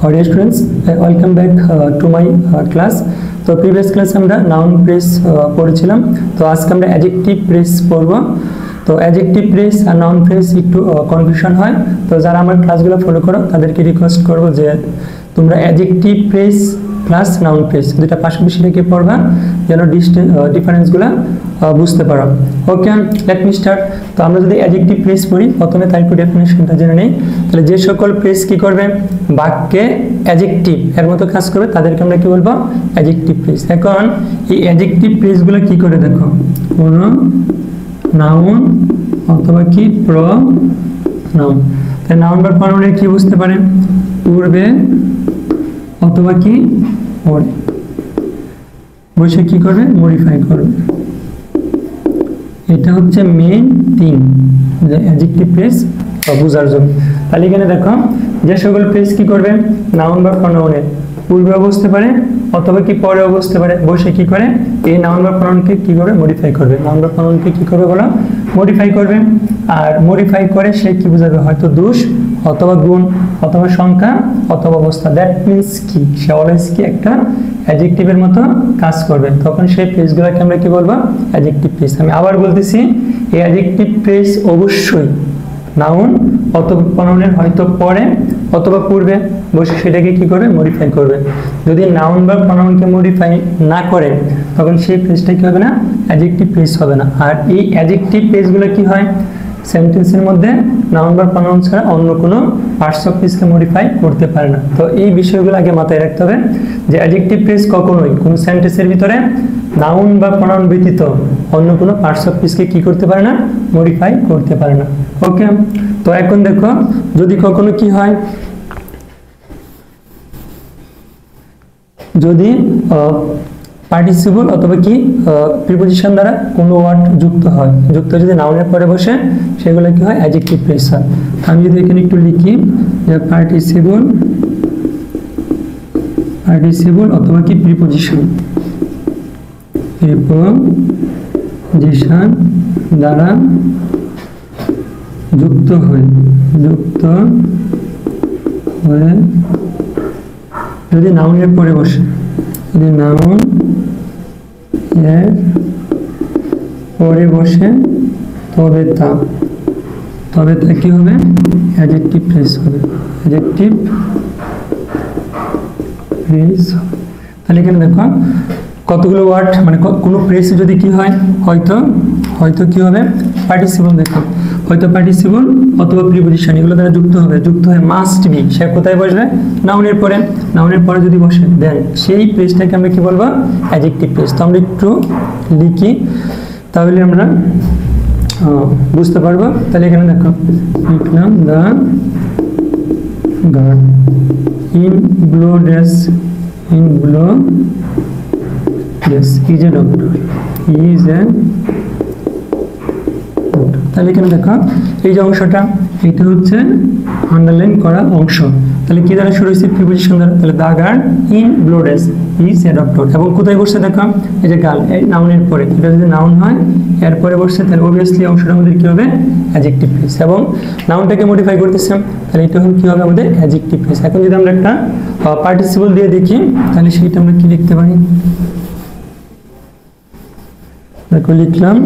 Dear students, welcome back to my class. তো previous ক্লাসে আমরা নাউন ফ্রেজ পড়েছিলাম। তো আজকে আমরা অ্যাডজেক্টিভ ফ্রেজ পড়ব। তো অ্যাডজেক্টিভ ফ্রেজ আর নাউন ফ্রেজ একটু কনফিউশন হয়। তো যারা আমার ক্লাসগুলো ফলো করো তাদেরকে রিকোয়েস্ট করব যে তোমরা adjective phrase plus noun phrase দুটো পাশাপাশি রেখে পড়বা যেন ডিফারেন্সগুলো বুঝতে পারো। ওকে, লেট মি স্টার্ট। তো আমরা যদি অ্যাডজেক্টিভ ফ্রেজ পড়ি, প্রথমে তার একটু ডেফিনেশনটা জেনে নেই। তাহলে যে সকল ফ্রেজ কি করবে, বাক্যে অ্যাডজেক্টিভ এর মতো কাজ করবে, তাদেরকে আমরা কি বলবো, অ্যাডজেক্টিভ ফ্রেজ। এখন এই অ্যাডজেক্টিভ ফ্রেজগুলো কি করে দেখো, কোনো নাউন অথবা কি প্রনাউন। তাই নাউন বা প্রনাউনের কি বুঝতে পারেন, পূর্বে অথবা কি পরে বসে কি করবে, মডিফাই করবে। এটা হচ্ছে মেইন থিং যে অ্যাডজেক্টিভ ফ্রেজ বোঝার জন্য। তাহলে এখানে দেখো যে সকল ফ্রেজ কি করবে, নাউন বা প্রনাউনের পূর্বে বসতে পারে অথবা কি পরে বসতে পারে, বসে কি করে এই নাউন বা প্রনাউনকে কি করবে, মডিফাই করবে। নাউন বা প্রনাউনকে কি করবে বলো, মডিফাই করবে। আর মডিফাই করে সে কি বোঝাবে, হয়তো দোষ অথবা গুণ অথবা সংখ্যা অথবা অবস্থা। দ্যাট মিনস কি, সে অলওয়েজ কি একটা অ্যাডজেক্টিভের মতো কাজ করবে। তখন সেই ফ্রেজগুলোকে আমরা কি বলবো, অ্যাডজেক্টিভ ফ্রেজ। আমি আবার বলতেছি, এই অ্যাডজেক্টিভ ফ্রেজ অবশ্যই নাউন অথবা প্রনাউনের হয়তো পরে অথবা পূর্বে বসে সেটাকে কি করবে, মডিফাই করবে। যদি নাউন বা প্রনাউনকে মডিফাই না করে তখন সেই ফ্রেজটা কি হবে না, অ্যাডজেক্টিভ ফ্রেজ হবে না। আর এই অ্যাডজেক্টিভ ফ্রেজগুলো কি হয়, সেন্টেন্সের মধ্যে নাউন বা প্রনাউন ছাড়া অন্য কোনো পার্টস অফ স্পিচকে মডিফাই করতে পারে না। তো এই বিষয়গুলো আগে মাথায় রাখতে হবে যে অ্যাডজেক্টিভ ফ্রেজ কখনোই কোনো সেন্টেন্সের ভিতরে নাউন বা প্রনাউন ব্যতীত অন্য কোনো পার্টস অফ স্পিচকে কি করতে পারে না, মডিফাই করতে পারে না। ওকে, তো এখন দেখো যদি কখনো কি হয়, যদি পার্টিসিপল অথবা কি প্রিপোজিশন দ্বারা কোনো ওয়ার্ড যুক্ত হয়, যুক্ত যদি নাউনের পরে বসে সেগুলো কি হয়, অ্যাডজেক্টিভ ফ্রেজ হয়। আমি যদি এখানে একটু লিখি যে পার্টিসিপল অথবা কি প্রিপোজিশন দ্বারা যুক্ত হয়ে যদি নাউনের পরে বসে, যদি নাউন এর পরে বসে তবে তা কি হবে, অ্যাডজেক্টিভ ফ্রেজ হবে। Adjective phrase. তাহলে এখানে দেখো কতগুলো ওয়ার্ড, মানে কোনো ফ্রেজ যদি কি হয়, হয়তো কি হবে, পার্টিসিপল। দেখো হয়তো পার্টিসিপল অথবা প্রিপোজিশন এগুলো দ্বারা যুক্ত হবে, যুক্ত হয়ে মাস্ট বি, সে কোথায় বসবে, নাউনের পরে যদি বসে দেন সেই ফ্রেজটাকে আমরা কি বলবো, অ্যাডজেক্টিভ ফ্রেজ। তো আমরা একটু লিখি তাহলে আমরা বুঝতে পারবো। তাহলে এখানে দেখো লিখলাম the guard in blue dress is a doctor, তাহলে এখানে দেখো এই যে অংশটা, এটা হচ্ছে আন্ডারলাইন করা অংশ। তাহলে কি দ্বারা শুরু হয়েছে, প্রিপোজিশন দ্বারা। তাহলে the girl in blue dress is a doctor. এবং কোথায় বসছে দেখো, এই যে গার্ল, এই নাউনের পরে, এটা যদি নাউন হয় এরপরে বসছে, তাহলে অবভিয়াসলি অংশটা আমাদের কি হবে, অ্যাডজেক্টিভ ফ্রেজ। এবং নাউনটাকে মডিফাই করতেছে, তাহলে এটা কি হবে আমাদের অ্যাডজেক্টিভ ফ্রেজ। এখন যদি আমরা একটা পার্টিসিপল দিয়ে দেখি, তাহলে সেইটা আমরা কি লিখতে পারি, দেখো লিখলাম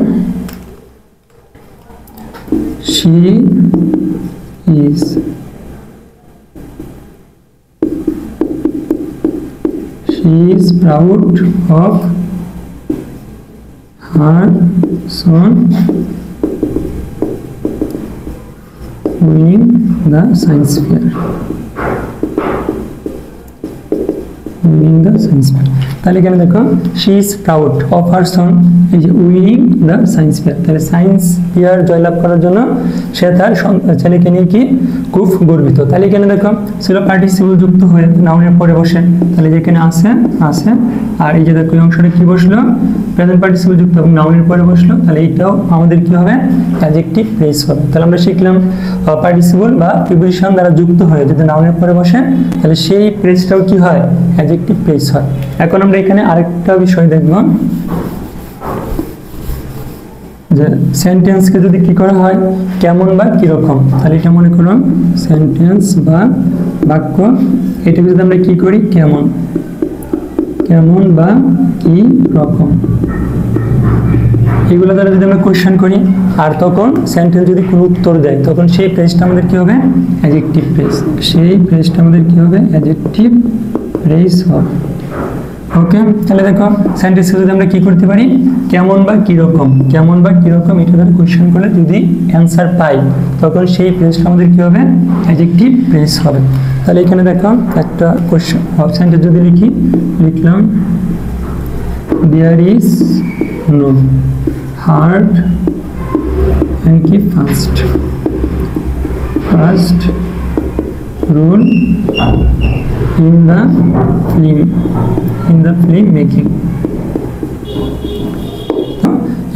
she is proud of her son winning the science fair. তাহলে এখানে দেখো she is proud of her son, এই যে উইনিং দ্য সায়েন্স ফেয়ার। তাহলে সায়েন্স ফেয়ার জয়লাভ করার জন্য সে তার ছেলেকে নিয়ে কি খুব গর্বিত। তাহলে এখানে দেখো ছিল পার্টিসিপল যুক্ত হয়ে নাউনের পরে বসে, তাহলে যেখানে আছে। আর এই যে দেখো এই অংশটা কি বসলো, প্রেজেন্ট পার্টিসিপল যুক্ত এবং নাউনের পরে বসলো, তাহলে এটাও আমাদের কি হবে, অ্যাডজেক্টিভ ফ্রেজ হবে। তাহলে আমরা শিখলাম পার্টিসিপল বা প্রিপোজিশন দ্বারা যুক্ত হয়ে যদি নাউনের পরে বসে তাহলে সেই ফ্রেজটাও কি হয়, অ্যাডজেক্টিভ ফ্রেজ হয়। এখন আমরা এখানে আরেকটা বিষয় দেখব, যে সেন্টেন্সকে যদি কি করা হয় কেমন বা কিরকম, তাহলে এটা মনে করুন সেন্টেন্স বা বাক্য, এটাকে যদি আমরা কি করি কেমন, কেমন বা কি রকম, এগুলো দ্বারা যদি আমরা কোয়েশ্চেন করি আর তখন সেন্টেন্স যদি কোনো উত্তর দেয় তখন সেই ফ্রেজটা আমাদের কি হবে অ্যাডজেক্টিভ ফ্রেজ, সেই ফ্রেজটা আমাদের কি হবে অ্যাডজেক্টিভ ফ্রেজ হবে। ওকে, তাহলে দেখো সেন্টেন্সে যদি আমরা কি করতে পারি কেমন বা কিরকম, কেমন বা কিরকম এটা দ্বারা কোয়েশ্চেন করলে যদি অ্যান্সার পাই তখন সেই ফ্রেজটা আমাদের কি হবে অ্যাডজেক্টিভ ফ্রেজ হবে। তাহলে এখানে দেখো একটা কোয়েশ্চেন সেন্টেন্স যদি লিখলাম there is no hard and কি fast rule in the film making,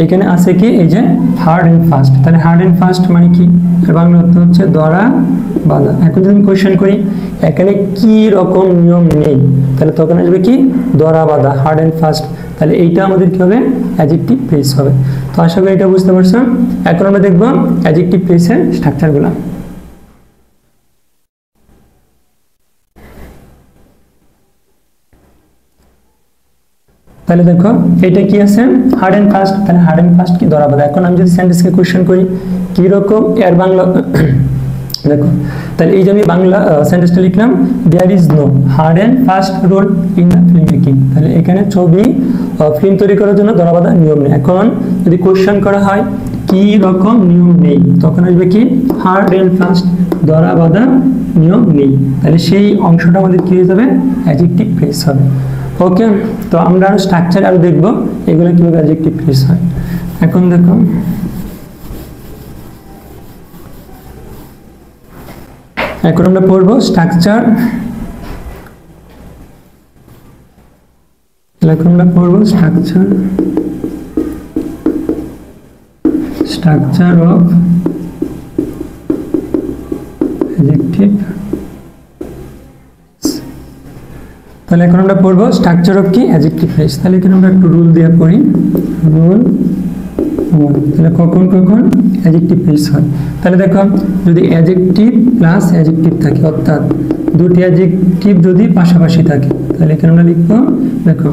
এখানে আছে কি এই যে হার্ড এন্ড ফাস্ট, তাহলে হার্ড এন্ড ফাস্ট মানে কি বাংলা অর্থ হচ্ছে ধরা বাঁধা। এখন যদি আমি কোয়েশ্চেন করি এখানে কি রকম নিয়ম নেই, তাহলে তখন আসবে কি ধরা বাঁধা হার্ড এন্ড ফাস্ট, তাহলে এইটা আমাদের কি হবে অ্যাডজেক্টিভ ফ্রেজ হবে। তো আশা করি এটা বুঝতে পারছো। এখন আমরা দেখব অ্যাডজেক্টিভ ফ্রেজের স্ট্রাকচারগুলো। তাহলে দেখো এটা কি আছে হার্ড এন্ড ফাস্ট, তাহলে হার্ড এন্ড ফাস্ট কি ধরা বাঁধা। এখন আমি যদি সেন্টেন্সকে কোয়েশ্চেন করি কি রকম এর বাংলা দেখো, তাহলে এই যে আমি বাংলা সেন্টেন্সটা লিখলাম there is no hard and fast rule in the film making, তাহলে এখানে ছবি ফিল্ম তৈরি করার জন্য ধরা বাঁধা নিয়ম নেই। এখন যদি কোয়েশ্চেন করা হয় কি রকম নিয়ম নেই তখন আসবে কি হার্ড এন্ড ফাস্ট ধরা বাঁধা নিয়ম নেই, তাহলে সেই অংশটা আমাদের কি হয়ে যাবে অ্যাডজেক্টিভ ফ্রেজ হবে। ওকে, তো আমরা আরো স্ট্রাকচার আরো দেখবো এগুলো কিভাবে অ্যাডজেক্টিভ ফ্রেজ হয়। এখন দেখো এখন আমরা পড়বো স্ট্রাকচার, এখন আমরা পড়বো স্ট্রাকচার অফ অ্যাডজেক্টিভ। তাহলে এখন আমরা পড়বো স্ট্রাকচার অফ কি অ্যাডজেক্টিভ ফ্রেজ। তাহলে এখানে আমরা একটু রুল দিয়ে পড়ি, রুল তাহলে কখন কখন অ্যাডজেক্টিভ ফ্রেজ হয়। তাহলে দেখো যদি অ্যাডজেক্টিভ প্লাস অ্যাডজেক্টিভ থাকে অর্থাৎ দুটি অ্যাডজেক্টিভ যদি পাশাপাশি থাকে তাহলে এখানে আমরা লিখবো দেখো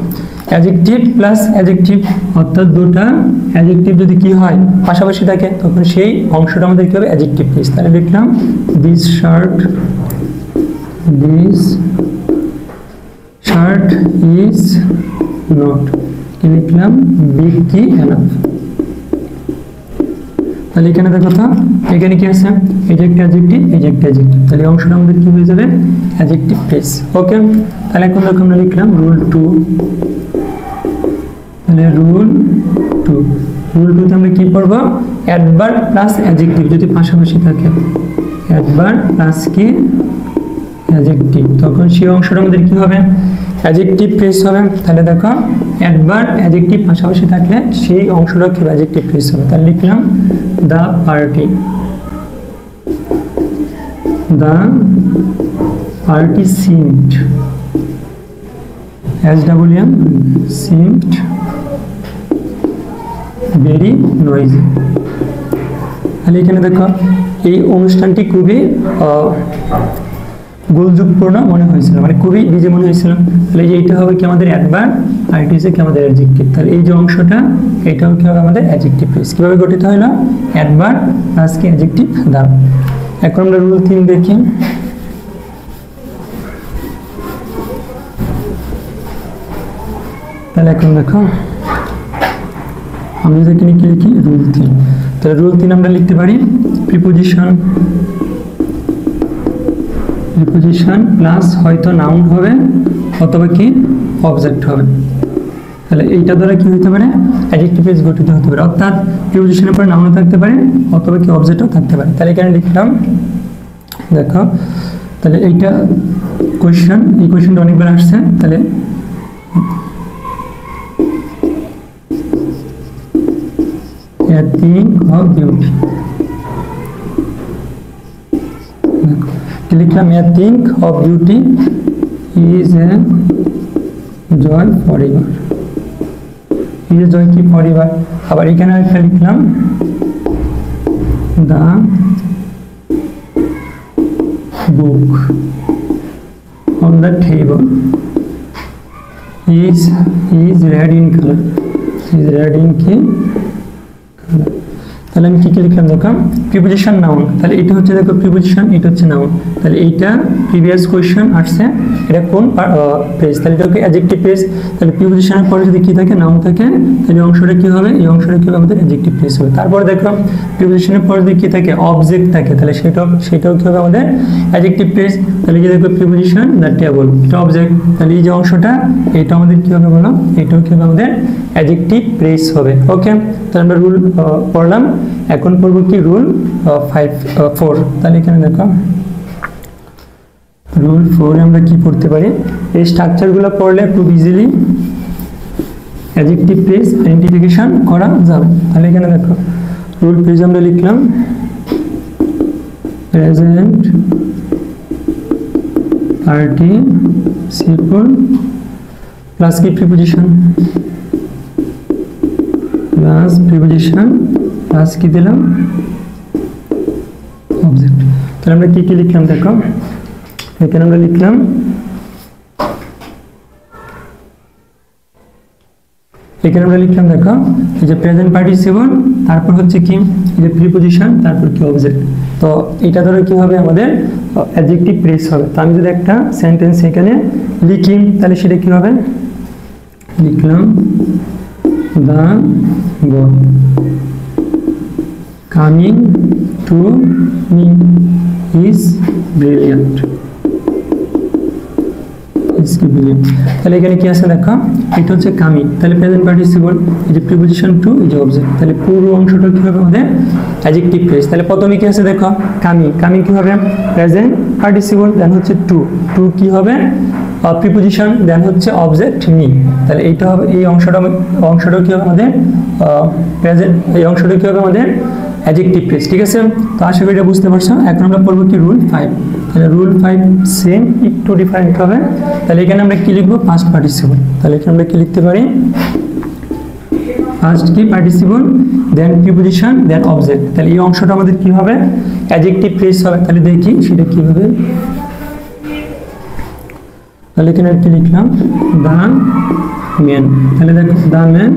অ্যাডজেক্টিভ প্লাস অ্যাডজেক্টিভ অর্থাৎ দুটো অ্যাডজেক্টিভ যদি কি হয় পাশাপাশি থাকে তখন সেই অংশটা আমাদের কি হবে অ্যাডজেক্টিভ ফ্রেজ। তাহলে লিখলাম দিস শার্ট ইজ নট, লিখলাম বিগ কি এনাফ। তাহলে এখানে দেখো তো এখানে কি আছে এই যে একটা অ্যাডজেক্টিভ এই যে একটা অ্যাডজেক্টিভ, তাহলে অংশটা আমাদের কি হয়ে যাবে অ্যাডজেক্টিভ ফ্রেজ। ওকে, তাহলে এখন দেখো আমরা লিখলাম রুল 2, তাহলে রুল 2 তে আমরা কি পড়ব অ্যাডভার্ব প্লাস অ্যাডজেক্টিভ যদি পাশাপাশি থাকে, অ্যাডভার্ব প্লাস কি অ্যাডজেক্টিভ তখন সেই অংশটা আমাদের কি হবে অ্যাডজেক্টিভ ফ্রেজ হবে। তাহলে দেখো অ্যাডভার্ব অ্যাডজেক্টিভ পাশাপাশি থাকলে সেই অংশটা কি অ্যাডজেক্টিভ ফ্রেজ হবে। তাহলে লিখলাম the party seemed, SWM seemed very noisy। তাহলে এখানে দেখো এই অনুষ্ঠানটি খুবই গোলযোগপূর্ণ মনে হয়েছিল, মানে খুবই বিজি মনে হয়েছিল। তাহলে এইটা হবে কি আমাদের অ্যাডভার্ব আর এটা হচ্ছে কি আমাদের অ্যাডজেক্টিভ। তাহলে এই যে অংশটা এটাও কি হবে আমাদের অ্যাডজেক্টিভ ফ্রেজ। কিভাবে গঠিত হলো অ্যাডভার্ব প্লাস কি অ্যাডজেক্টিভ দ্বারা। এখন আমরা রুল 3 দেখি। তাহলে এখন দেখো আমরা যদি কি লিখি রুল 3, তাহলে রুল 3 আমরা লিখতে পারি প্রিপোজিশন প্লাস হয়তো নাউন হবে অথবা কি অবজেক্ট হবে। তাহলে এইটা দ্বারা কি হতে পারে অ্যাডজেক্টিভ ফ্রেজ গঠিত হতে পারে, অর্থাৎ প্রিপোজিশনের পরে নাউনও থাকতে পারে অথবা কি অবজেক্টও থাকতে পারে। তাহলে এখানে লিখলাম দেখো, তাহলে এইটা কোয়েশ্চেন, এই কোয়েশ্চেনটা অনেকবার আসছে। তাহলে a thing of beauty, লিখলাম a thing of beauty is a joy forever, is a joy কি forever। আবার এখানে একটা লিখলাম দা বুক on the table is red in color, is red in color। তাহলে আমি কি কি লিখলাম দেখো, প্রিপোজিশন নাউন, তাহলে এটা হচ্ছে দেখো প্রিপোজিশন, এটা হচ্ছে নাউন, তাহলে এইটা প্রিভিয়াস কোয়েশ্চেন আসছে, এটা কোন প্রেস, তাহলে এটা হচ্ছে অ্যাডজেক্টিভ প্রেস। তাহলে প্রিপোজিশনের পরে যদি কি থাকে, নাউন থাকে, তাহলে অংশটা কি হবে, এই অংশটা কি হবে আমাদের অ্যাডজেক্টিভ প্রেস হবে। তারপর দেখো প্রিপোজিশনের পরে যদি কি থাকে, অবজেক্ট থাকে, তাহলে সেটাও কি হবে আমাদের অ্যাডজেক্টিভ প্রেস। তাহলে যে দেখো প্রিপোজিশন দ্য টেবল, এটা অবজেক্ট, তাহলে এই যে অংশটা এটা আমাদের কি হবে বলো, এটাও কি হবে আমাদের অ্যাডজেক্টিভ প্রেস হবে। ওকে, তাহলে আমরা রুল পড়লাম, এখন পড়ব কি রুল 4। তাহলে এখানে দেখো রুল 4 আমরা কি পড়তে পারি, এই স্ট্রাকচারগুলো পড়লে খুব ইজিলি অ্যাডজেক্টিভ প্রেস আইডেন্টিফিকেশন করা যাবে। তাহলে এখানে দেখো রুল প্রেস আমরা লিখলাম প্রেজেন্ট পার্টিসিপল প্লাস কি প্রিপোজিশন, প্লাস প্রিপোজিশন প্লাস কি দিলাম অবজেক্ট। তাহলে আমরা কি কি লিখলাম দেখো, এখানে আমরা লিখলাম দেখো এই যে প্রেজেন্ট পার্টিসিপল, তারপর হচ্ছে কি এই যে প্রিপোজিশন, তারপর কি অবজেক্ট। তো এটা ধরে কি হবে আমাদের অ্যাডজেক্টিভ প্রেস হবে। তো আমি যদি একটা সেন্টেন্স এখানে লিখি, তাহলে সেটা কি হবে, লিখলাম the boy coming to me is brilliant, তাহলে এখানে কি আছে দেখো, এটা হচ্ছে কামিং, তাহলে প্রেজেন্ট পার্টিসিপল, এই যে প্রিপোজিশন টু, এই যে অবজেক্ট, তাহলে পুরো অংশটা কি হবে আমাদের অ্যাডজেক্টিভ প্রেস। তাহলে প্রথমে কি আছে দেখো কামিং কি হবে প্রেজেন্ট পার্টিসিপল, দেন হচ্ছে টু কি হবে প্রিপোজিশন, দেন হচ্ছে অবজেক্ট মি, তাহলে এইটা হবে এই অংশটা কি হবে আমাদের প্রেজেন্ট, এই অংশটা কি হবে আমাদের অ্যাডজেক্টিভ প্রেস। ঠিক আছে, তো আশা করি এটা বুঝতে পারছো। এখন আমরা পড়বো কি রুল 5। তাহলে রুল 5 সেম একটু ডিফারেন্ট হবে। তাহলে এখানে আমরা কি লিখবো, পাস্ট পার্টিসিপল, তাহলে এখানে আমরা কি লিখতে পারি, ফার্স্ট কি পার্টিসিপল, দেন প্রিপোজিশন, দেন অবজেক্ট, তাহলে এই অংশটা আমাদের কি হবে অ্যাডজেক্টিভ প্রেস হবে। তাহলে দেখি সেটা কি হবে, তাহলে এখানে কি লিখলাম দা ম্যান, তাহলে দেখো the man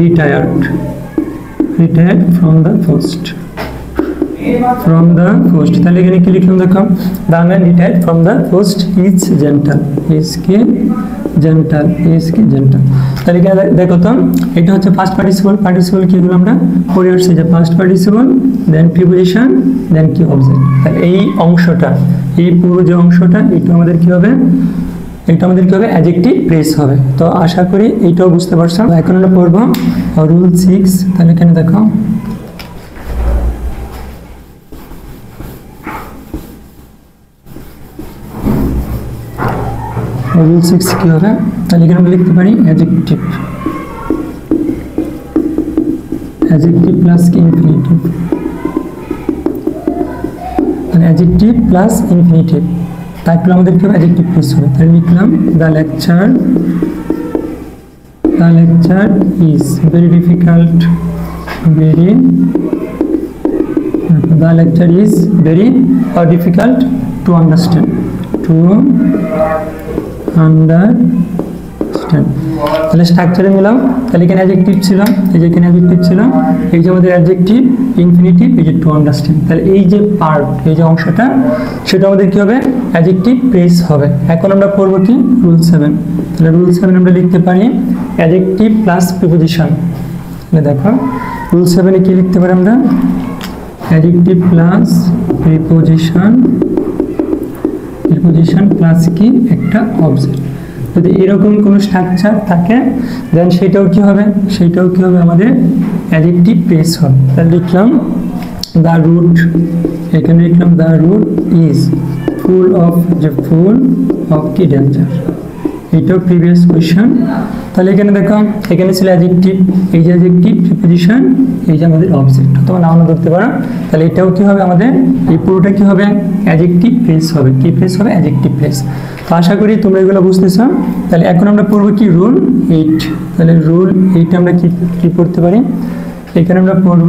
retired from the post, তাহলে এখানে কি লিখলাম দেখো the man retired from the post is gentle, gentle. তাহলে এখানে দেখো তো এটা হচ্ছে ফার্স্ট পার্টিসিপল কি হলো আমরা পড়ে আসছি যে ফার্স্ট পার্টিসিপল, দেন প্রিপোজিশন, দেন কি অবজেক্ট। তাহলে এই অংশটা, এই পুরো যে অংশটা, এটা আমাদের কি হবে, এটা আমাদের কি হবে অ্যাডজেক্টিভ প্রেস হবে। তো আশা করি এইটাও বুঝতে পারছো। এখন আমরা পড়বো রুল 6। তাহলে এখানে দেখো রুল 6 কি হবে, তাহলে এখানে আমরা লিখতে পারি অ্যাডজেক্টিভ প্লাস কি ইনফিনিটিভ, মানে অ্যাডজেক্টিভ প্লাস ইনফিনিটিভ, তারপরে আমাদের কি অ্যাডজেক্টিভ প্রেস হবে। তাহলে লিখলাম the lecture is very difficult, the lecture is very difficult to understand, তাহলে স্ট্রাকচারে নিলাম, তাহলে এখানে অ্যাডজেক্টিভ ছিল, এই যে এখানে অ্যাডজেক্টিভ ছিল, এই যে আমাদের অ্যাডজেক্টিভ ইনফিনিটিভ, এই যে টু আন্ডারস্ট্যান্ড, তাহলে এই যে পার্ট, এই যে অংশটা, সেটা আমাদের কি হবে অ্যাডজেক্টিভ প্রেস হবে। এখন আমরা পড়বো কি রুল 7। তাহলে রুল 7 আমরা লিখতে পারি অ্যাডজেক্টিভ প্লাস প্রিপোজিশন। তাহলে দেখো রুল 7 কি লিখতে পারি আমরা, অ্যাডজেক্টিভ প্লাস প্রিপোজিশন প্লাস কি একটা অবজেক্ট। যদি এরকম কোনো স্ট্রাকচার থাকে দেন সেটাও কি হবে আমাদের অ্যাডজেক্টিভ প্রেস হবে। তাহলে লিখলাম দ্য রুট, এখানে লিখলাম the route is full of কি ডেঞ্জার, এইটাও প্রিভিয়াস কোয়েশ্চেন। তাহলে এখানে দেখো এখানে ছিল অ্যাডজেক্টিভ, এই যে অ্যাডজেক্টিভ প্রিপোজিশন, এই যে আমাদের অবজেক্ট, তোমরা নাও ধরতে পারো। তাহলে এটাও কি হবে আমাদের, এই পুরোটা কি হবে অ্যাডজেক্টিভ প্রেস হবে, কি প্রেস হবে অ্যাডজেক্টিভ প্রেস। তো আশা করি তোমরা এগুলো বুঝতেছো। তাহলে এখন আমরা পড়বো কি রুল 8। তাহলে রুল 8 আমরা কি পড়তে পারি, এখানে আমরা পড়ব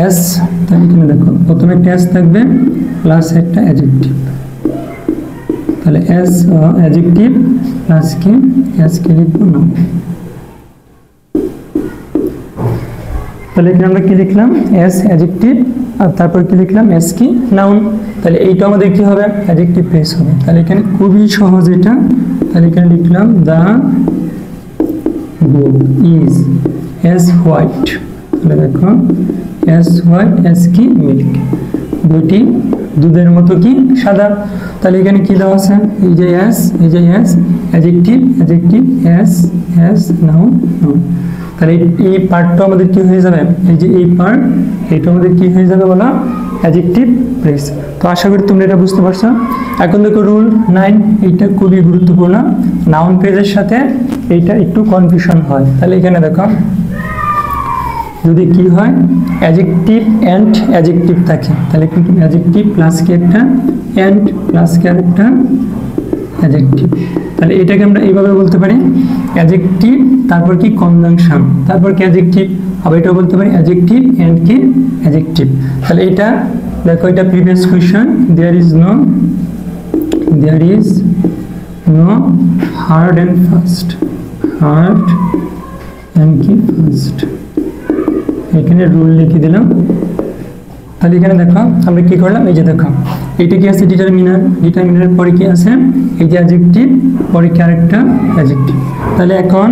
এস, তাহলে এখানে দেখো প্রথমে একটা এস থাকবে প্লাস একটা অ্যাডজেক্টিভ, তাহলে এস অ্যাডজেক্টিভ প্লাস কি এস কে লিখবো নাউন। তাহলে এখানে আমরা কি লিখলাম এস অ্যাডজেক্টিভ আর তারপর কি লিখলাম এস কি নাউন। তাহলে এইটা আমাদের কি হবে অ্যাডজেক্টিভ ফ্রেজ হবে। তাহলে এখানে খুবই সহজ এটা, তাহলে এখানে লিখলাম দা বুক ইজ এস হোয়াইট, তাহলে দেখো এস হোয়াইট এস কি মিল্ক, বইটি দুধের মতো কি সাদা। তাহলে এখানে কি দেওয়া আছে এই যে S adjective S noun noun. তাহলে এই পার্টটা আমাদের কি হয়ে যাবে, এই যে এই পার্ট এটা আমাদের কি হয়ে যাবে বলা অ্যাডজেক্টিভ ফ্রেজ। তো আশা করি তোমরা এটা বুঝতে পারছো। এখন দেখো রুল 9, এইটা খুবই গুরুত্বপূর্ণ, নাউন ফ্রেজের সাথে এইটা একটু কনফিউশন হয়। তাহলে এখানে দেখো যদি কি হয় অ্যাডজেক্টিভ এন্ড অ্যাডজেক্টিভ থাকে, তাহলে কিন্তু অ্যাডজেক্টিভ প্লাস কি একটা এন্ড প্লাস কি একটা অ্যাডজেক্টিভ, তাহলে এটাকে আমরা এইভাবে বলতে পারি অ্যাডজেক্টিভ তারপর কি কনজাংশন তারপর কি অ্যাডজেক্টিভ, আবার এটা বলতে পারি অ্যাডজেক্টিভ এন্ড কি অ্যাডজেক্টিভ। তাহলে এটা দেখো এটা previous question, there is no hard and fast, hard and কি ফাস্ট, এখানে রুল লিখে দিলাম। তাহলে এখানে দেখো আমরা কি করলাম, এই যে দেখো এইটা কি আছে ডিটারমিনার পরে কি আছে এই যে অ্যাডজেক্টিভ পরে কি আরেকটা অ্যাডজেক্টিভ। তাহলে এখন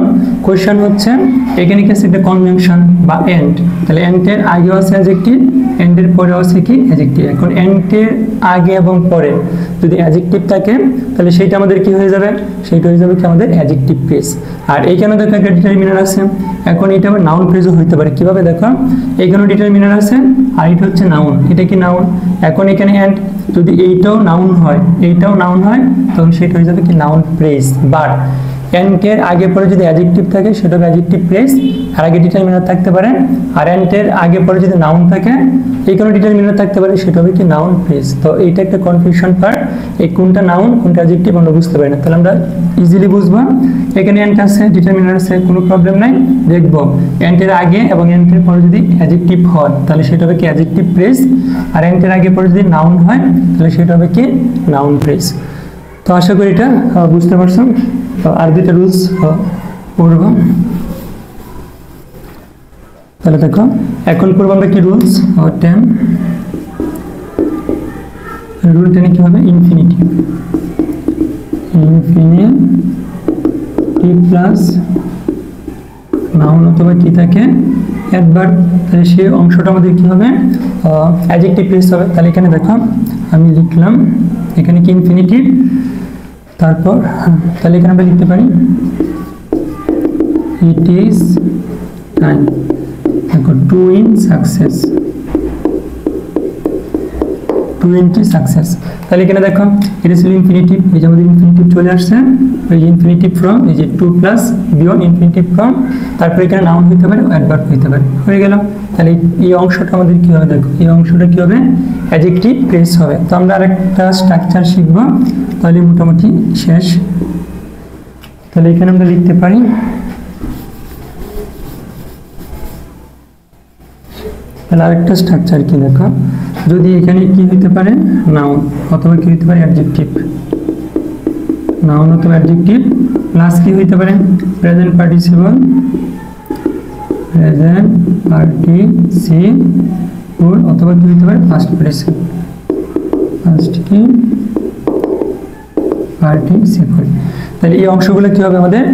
কোশ্চেন হচ্ছে এখানে কি আছে একটা কনজাংশন বা এন্ড, তাহলে এন্ডের আগে আছে অ্যাডজেক্টিভ এন্ডের পরে আছে কি অ্যাডজেক্টিভ। এখন এন্ডের আগে এবং পরে যদি অ্যাডজেক্টিভ থাকে তাহলে সেইটা আমাদের কি হয়ে যাবে, সেইটা হয়ে যাবে কি আমাদের অ্যাডজেক্টিভ ফ্রেজ। আর এইখানে দেখো একটা ডিটারমিনার আছে, এখন এটা আবার নাউন ফ্রেজও হইতে পারে। কিভাবে দেখো এইখানে ডিটারমিনার আছে আর এটা হচ্ছে নাউন, এটা কি নাউন। এখন এখানে এন্ড যদি এইটাও নাউন হয় তখন সেটা হয়ে যাবে কি নাউন ফ্রেজ। বাট এন্ডের আগে পরে যদি অ্যাডজেক্টিভ থাকে সেটা হবে অ্যাডজেক্টিভ ফ্রেজ, আর আগে ডিটারমিনার থাকতে পারে। আর এন্ডের আগে পরে যদি নাউন থাকে এইখানে ডিটারমিনার থাকতে পারে সেটা হবে কি নাউন ফ্রেজ। তো এইটা একটা কনফিউশন পার্ট, এই কোনটা নাউন কোনটা অ্যাডজেক্টিভ আমরা বুঝতে পারি না। তাহলে আমরা ইজিলি বুঝবো এখানে এন্ড আছে ডিটারমিনার আছে কোনো প্রবলেম নাই, দেখবো এন্ডের আগে এবং এন্ডের পরে যদি অ্যাডজেক্টিভ হয় তাহলে সেটা হবে কি অ্যাডজেক্টিভ ফ্রেজ, আর এন্ডের আগে পরে যদি নাউন হয় তাহলে সেটা হবে কি নাউন ফ্রেজ। তো আশা করি এটা বুঝতে পারছো। আর দুইটা রুলস পড়ব, তাহলে দেখো এখন করবো আমরা কি রুলস 10। রুল 10 কি হবে ইনফিনিটিভ প্লাস নাউন অথবা কি থাকে অ্যাডভার্ব, তাহলে সেই অংশটা আমাদের কি হবে অ্যাডজেক্টিভ ফ্রেজ হবে। তাহলে এখানে দেখো আমি লিখলাম এখানে কি ইনফিনিটিভ, তারপর তাহলে এখানে আমরা লিখতে পারি ইট ইজ টাইম, দেখো টু ইন সাকসেস, তাহলে এখানে দেখো এটা ছিল ইনফিনিটিভ, এই যে আমাদের ইনফিনিটিভ চলে আসছে, ওই যে ইনফিনিটিভ ফ্রম এই যে to plus beyond infinitive from, তারপরে এখানে নাউন হইতে পারে অ্যাডভার্ব হইতে পারে, হয়ে গেল। তাহলে এই অংশটা আমাদের কি হবে, দেখো এই অংশটা কি হবে অ্যাডজেক্টিভ ফ্রেজ হবে। তো আমরা আরেকটা স্ট্রাকচার শিখব, তাহলে মোটামুটি শেষ। তাহলে এখানে আমরা লিখতে পারি তাহলে আরেকটা স্ট্রাকচার কি দেখো, যদি এখানে কি হইতে পারে নাউন অথবা কি হইতে পারে অ্যাডজেক্টিভ, নাউন অথবা অ্যাডজেক্টিভ প্লাস কি হইতে পারে প্রেজেন্ট পার্টিসিপল অথবা কি হইতে পারে পাস্ট পার্টিসিপল। তাহলে এই অংশগুলো কি হবে আমাদের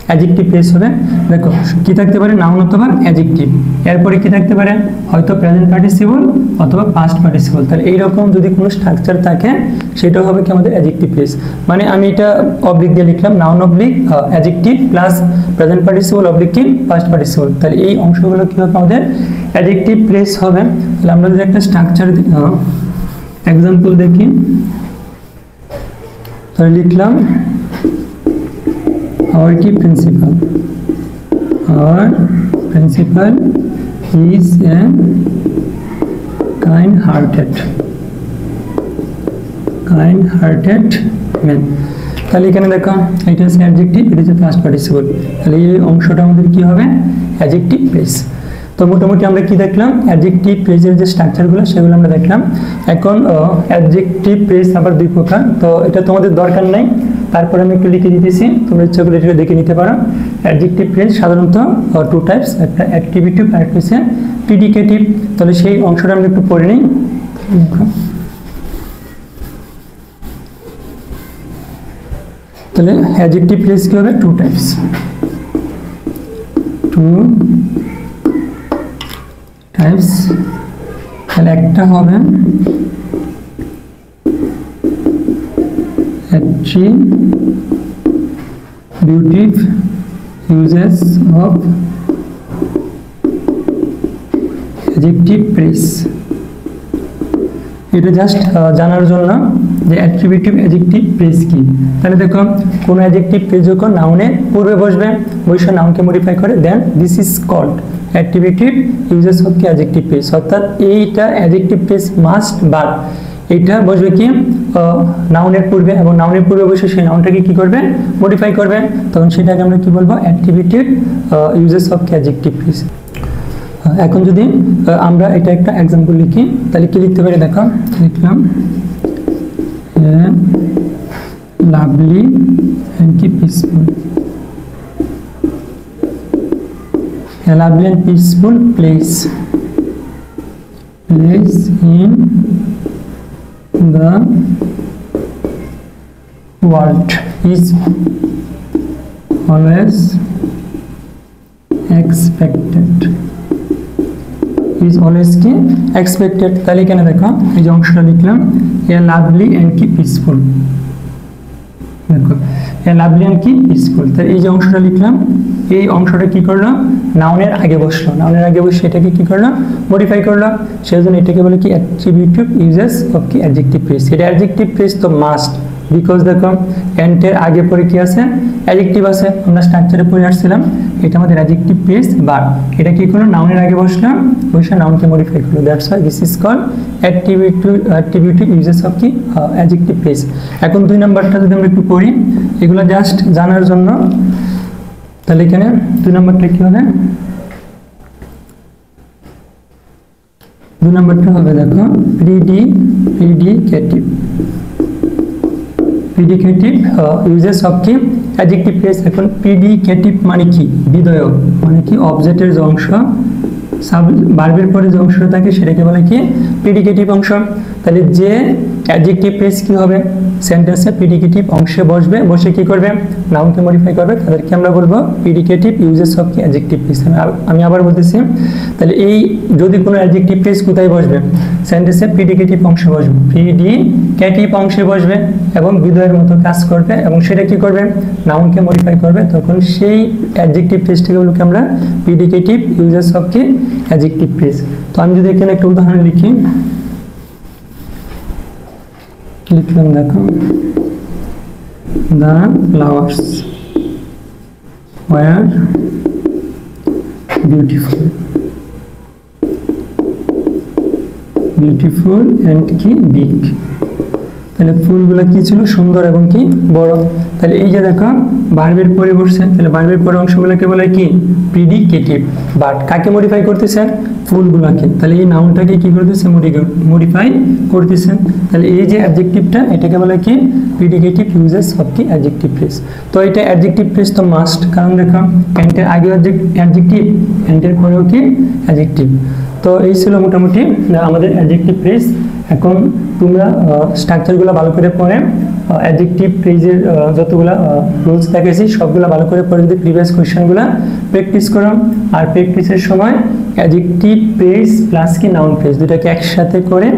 অ্যাডজেক্টিভ ফ্রেজ হবে। দেখো কি থাকতে পারে নাউন অথবা অ্যাডজেক্টিভ, এরপরে কি থাকতে পারে হয়তো প্রেজেন্ট পার্টিসিপল অথবা পাস্ট পার্টিসিপল। তাহলে এইরকম যদি কোনো স্ট্রাকচার থাকে সেটা হবে কি আমাদের অ্যাডজেক্টিভ ফ্রেজ। মানে আমি এটা অবলিক দিয়ে লিখলাম noun oblique adjective plus present participle oblique কি পাস্ট পার্টিসিপল, তাহলে এই অংশগুলো কি হবে আমাদের অ্যাডজেক্টিভ ফ্রেজ হবে। তাহলে আমরা যদি একটা স্ট্রাকচার এক্সাম্পল দেখি, তাহলে লিখলাম our key principal is a kind-hearted man. তাহলে এখানে দেখো এটা হচ্ছে অ্যাডজেক্টিভ, এটা হচ্ছে ফার্স্ট পার্টিসিপল, তাহলে এই অংশটা আমাদের কি হবে অ্যাডজেক্টিভ ফ্রেজ। তো মোটামুটি আমরা কি দেখলাম অ্যাডজেক্টিভ ফ্রেজের যে স্ট্রাকচারগুলো সেগুলো আমরা দেখলাম। এখন অ্যাডজেক্টিভ ফ্রেজ আবার দুই প্রকার, তো এটা তোমাদের দরকার নাই, তারপরে আমি একটু লিখে দিতেছি, তোমরা ইচ্ছা করলে এটা দেখে নিতে পারো। অ্যাডজেক্টিভ ফ্রেজ সাধারণত টু টাইপস, একটা অ্যাক্টিভিটিভ আর একটা হচ্ছে প্রিডিকেটিভ। তাহলে সেই অংশটা আমরা একটু পড়ে নিই। তাহলে অ্যাডজেক্টিভ ফ্রেজ কি হবে টু টাইপস, টু টাইপস। তাহলে একটা হবে attributive uses of adjective phrase। এটা জাস্ট জানার জন্য যে অ্যাট্রিবিউটিভ অ্যাডজেক্টিভ ফ্রেজ কি। তাহলে দেখো কোন অ্যাডজেক্টিভ ফ্রেজ যখন নাউনের পূর্বে বসবে, বসে নাউনকে মডিফাই করে, then this is called attributive uses of কি অ্যাডজেক্টিভ ফ্রেজ। অর্থাৎ এইটা অ্যাডজেক্টিভ ফ্রেজ মাস্ট, বাট এটা বসবে কি নাউনের পূর্বে, এবং নাউনের পূর্বে বসে সেই নাউনটাকে কি করবে মডিফাই করবে, তখন সেটাকে আমরা কি বলবো অ্যাট্রিবিউটিভ ইউজেস অফ কি অ্যাডজেক্টিভ ফ্রেজ। এখন যদি আমরা এটা একটা एग्जांपल লিখি, তাহলে কি লিখতে পারি দেখো, লিখলাম লাভলি এন্ড কি peaceful, a lovely and peaceful place in the world is always expected, is always কি expected। তাহলে এখানে দেখো এই যে অংশটা লিখলাম a lovely and কি peaceful, দেখো a lovely and কি peaceful। তাহলে এই যে অংশটা লিখলাম, এই অংশটা কি করলো নাউনের আগে বসলো, নাউনের আগে বসে এটাকে কি করলো মডিফাই করলো, সেজন্য এটাকে বলে কি অ্যাট্রিবিউটিভ ইউজেস অফ কি অ্যাডজেক্টিভ ফ্রেজ। এটা অ্যাডজেক্টিভ ফ্রেজ তো মাস্ট, বিকজ দেখো এন্টের আগে পরে কি আছে অ্যাডজেক্টিভ আছে, আমরা স্ট্রাকচারে পড়ে আসছিলাম, এটা আমাদের অ্যাডজেক্টিভ ফ্রেজ, বাট এটা কি করলো নাউনের আগে বসলাম, বসে নাউনকে মডিফাই করলো, that's why this is called attributive uses of কি অ্যাডজেক্টিভ ফ্রেজ। এখন দুই নাম্বারটা যদি আমরা একটু পড়ি, এগুলো জাস্ট জানার জন্য। তাহলে এখানে দুই নাম্বারটা কি হবে, দুই নাম্বারটা হবে দেখো প্রিডিকেটিভ, প্রিডিকেটিভ ইউজেস অফ কি অ্যাডজেক্টিভ ফ্রেজ। এখন প্রিডিকেটিভ মানে কি বিধেয়, মানে কি অবজেক্টের যে অংশ, ভার্বের পরে যে অংশটা থাকে সেটাকে বলে কি প্রিডিকেটিভ অংশ। তাহলে যে অ্যাডজেক্টিভ ফ্রেজ কি হবে সেন্টেন্সে প্রিডিকেটিভ অংশে বসবে, বসে কি করবে নাউনকে মডিফাই করবে, তাদেরকে আমরা বলবো প্রিডিকেটিভ ইউজেস অফ কি অ্যাডজেক্টিভ ফ্রেজ। আমি আবার বলতেছি, তাহলে এই যদি কোনো অ্যাডজেক্টিভ ফ্রেজ কোথায় বসবে সেন্টেন্সে প্রিডিকেটিভ অংশে বসবে, প্রিডিকেটিভ অংশে বসবে এবং বিধেয়ের মতো কাজ করবে, এবং সেটা কি করবে নাউনকে মডিফাই করবে, তখন সেই অ্যাডজেক্টিভ ফ্রেজটাকে বলবো আমরা প্রিডিকেটিভ ইউজেস অফ কি অ্যাডজেক্টিভ ফ্রেজ। তো আমি যদি এখানে একটা উদাহরণ লিখি, লিখলাম দেখো the flowers were beautiful, beautiful and কি big। তাহলে ফুলগুলো কি ছিল সুন্দর এবং কি বড়। তাহলে এই যে দেখো ভার্বের পরে বসছে, তাহলে ভার্বের পরে অংশগুলোকে বলে কি প্রিডিকেটিভ, বাট কাকে মডিফাই করতেছেন ফুলগুলোকে। তাহলে এই নাউনটাকে কি করতেছে মডিফাই করতেছেন। তাহলে এই যে অ্যাডজেক্টিভটা এটাকে বলে কি প্রিডিকেটিভ ইউজেস অফ কি অ্যাডজেক্টিভ ফ্রেজ। তো এটা অ্যাডজেক্টিভ ফ্রেজ তো মাস্ট, কারণ দেখো এন্টের আগে অ্যাডজেক্টিভ, এন্টের পরেও কি অ্যাডজেক্টিভ। তো এই ছিল মোটামুটি আমাদের অ্যাডজেক্টিভ ফ্রেজ। এখন তোমরা স্ট্রাকচারগুলো ভালো করে পড়ে অ্যাডজেক্টিভ ফ্রেজের যতগুলো রুলস দেখেছি সবগুলো ভালো করে পড়ে যদি প্রিভিয়াস কোয়েশ্চেনগুলো প্র্যাকটিস করো, আর প্র্যাকটিসের সময় অ্যাডজেক্টিভ ফ্রেজ প্লাস কি নাউন ফ্রেজ দুটাকে একসাথে করে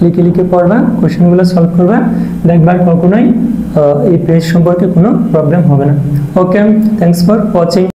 লিখে লিখে পড়বা, কোয়েশ্চেনগুলো সলভ করবা, দেখবার কখনোই এই ফ্রেজ সম্পর্কে কোনো প্রবলেম হবে না। ওকে, থ্যাঙ্কস ফর ওয়াচিং।